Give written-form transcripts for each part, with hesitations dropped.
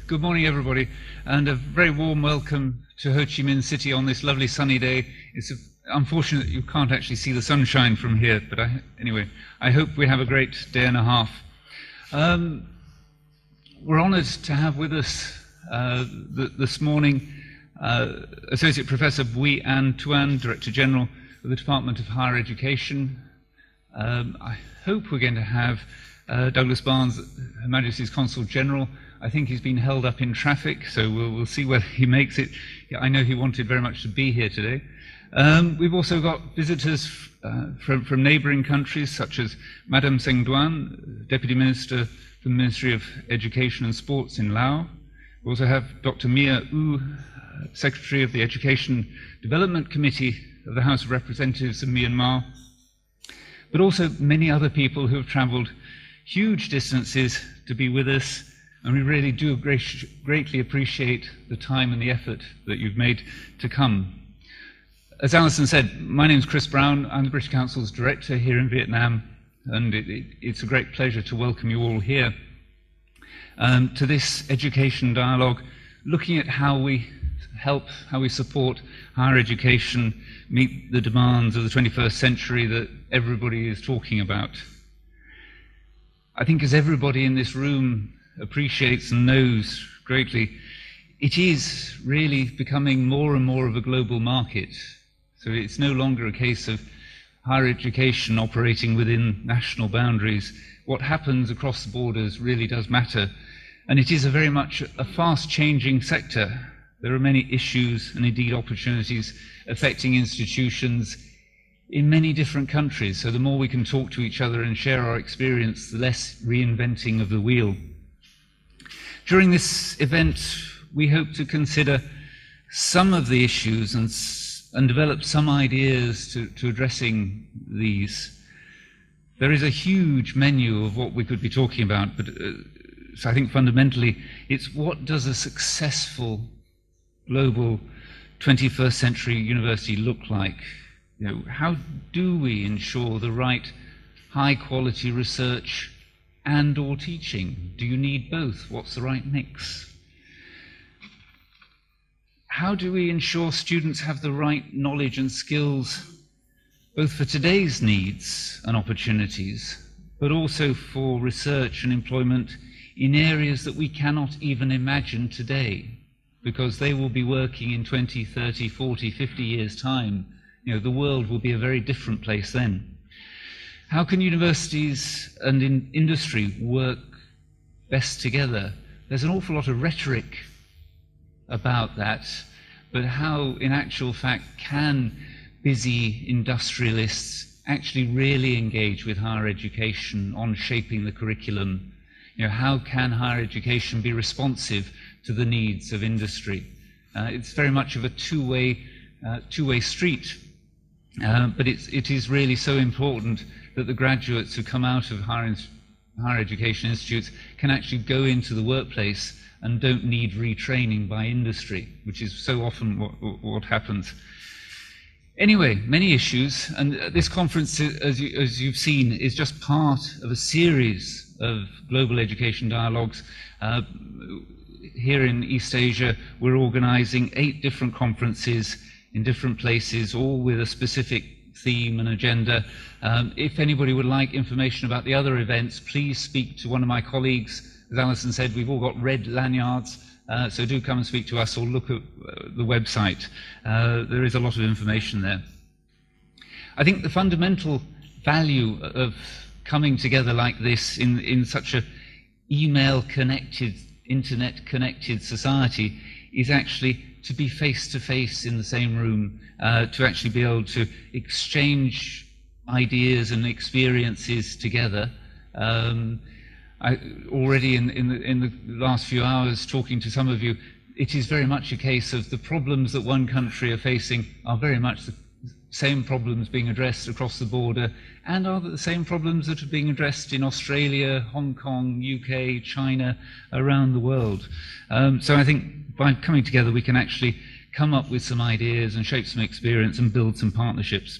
Good morning, everybody, and a very warm welcome to Ho Chi Minh City on this lovely sunny day. It's unfortunate that you can't actually see the sunshine from here, but anyway, I hope we have a great day and a half. We're honoured to have with us this morning Associate Professor Bui An Tuan, Director General of the Department of Higher Education. I hope we're going to have Douglas Barnes, Her Majesty's Consul General. I think he's been held up in traffic, so we'll see whether he makes it. I know he wanted very much to be here today. We've also got visitors from neighbouring countries, such as Madame Seng Duan, Deputy Minister from the Ministry of Education and Sports in Laos. We also have Dr. Mia U, Secretary of the Education Development Committee of the House of Representatives of Myanmar, but also many other people who have travelled huge distances to be with us. And we really do greatly appreciate the time and the effort that you've made to come. As Alison said, my name's Chris Brown. I'm the British Council's Director here in Vietnam, and it's a great pleasure to welcome you all here to this education dialogue, looking at how we help, how we support higher education meet the demands of the 21st century that everybody is talking about. I think as everybody in this room appreciates and knows greatly, it is really becoming more and more of a global market. So it's no longer a case of higher education operating within national boundaries. What happens across the borders really does matter. And it is very much a fast-changing sector. There are many issues and indeed opportunities affecting institutions in many different countries. So the more we can talk to each other and share our experience, the less reinventing of the wheel. During this event, we hope to consider some of the issues and develop some ideas to addressing these. There is a huge menu of what we could be talking about, but so I think fundamentally it's what does a successful global 21st century university look like? You know, how do we ensure the right high quality research and or teaching? Do you need both? What's the right mix? How do we ensure students have the right knowledge and skills, both for today's needs and opportunities, but also for research and employment in areas that we cannot even imagine today, because they will be working in 20, 30, 40, 50 years' time. You know, the world will be a very different place then. How can universities and industry work best together? There's an awful lot of rhetoric about that, but how, in actual fact, can busy industrialists actually really engage with higher education on shaping the curriculum? You know, how can higher education be responsive to the needs of industry? It's very much of a two-way street, but it is really so important that the graduates who come out of higher education institutes can actually go into the workplace and don't need retraining by industry, which is so often what happens. Anyway, many issues, and this conference, as you've seen, is just part of a series of global education dialogues. Here in East Asia, we're organizing 8 different conferences in different places, all with a specific theme and agenda. If anybody would like information about the other events, please speak to one of my colleagues. As Alison said, we've all got red lanyards, so do come and speak to us or look at the website. There is a lot of information there. I think the fundamental value of coming together like this in such a email-connected, internet-connected society is actually to be face-to-face in the same room, to actually be able to exchange ideas and experiences together. Already in the last few hours talking to some of you, it is very much a case of the problems that one country are facing are very much the same problems being addressed across the border, and are the same problems that are being addressed in Australia, Hong Kong, UK, China, around the world. So I think by coming together we can actually come up with some ideas and shape some experience and build some partnerships.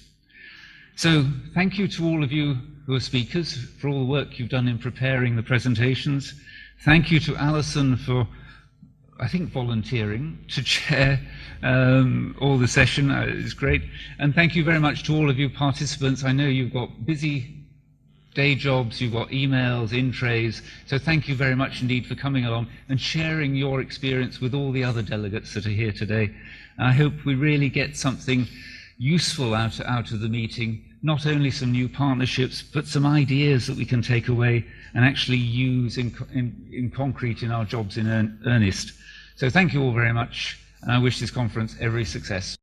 So thank you to all of you who are speakers for all the work you've done in preparing the presentations. Thank you to Alison for I think, volunteering to chair all the session. It's great. And thank you very much to all of you participants. I know you've got busy day jobs, you've got emails, in trays, so thank you very much indeed for coming along and sharing your experience with all the other delegates that are here today. I hope we really get something useful out of the meeting, not only some new partnerships, but some ideas that we can take away and actually use in concrete in our jobs in earnest. So thank you all very much, and I wish this conference every success.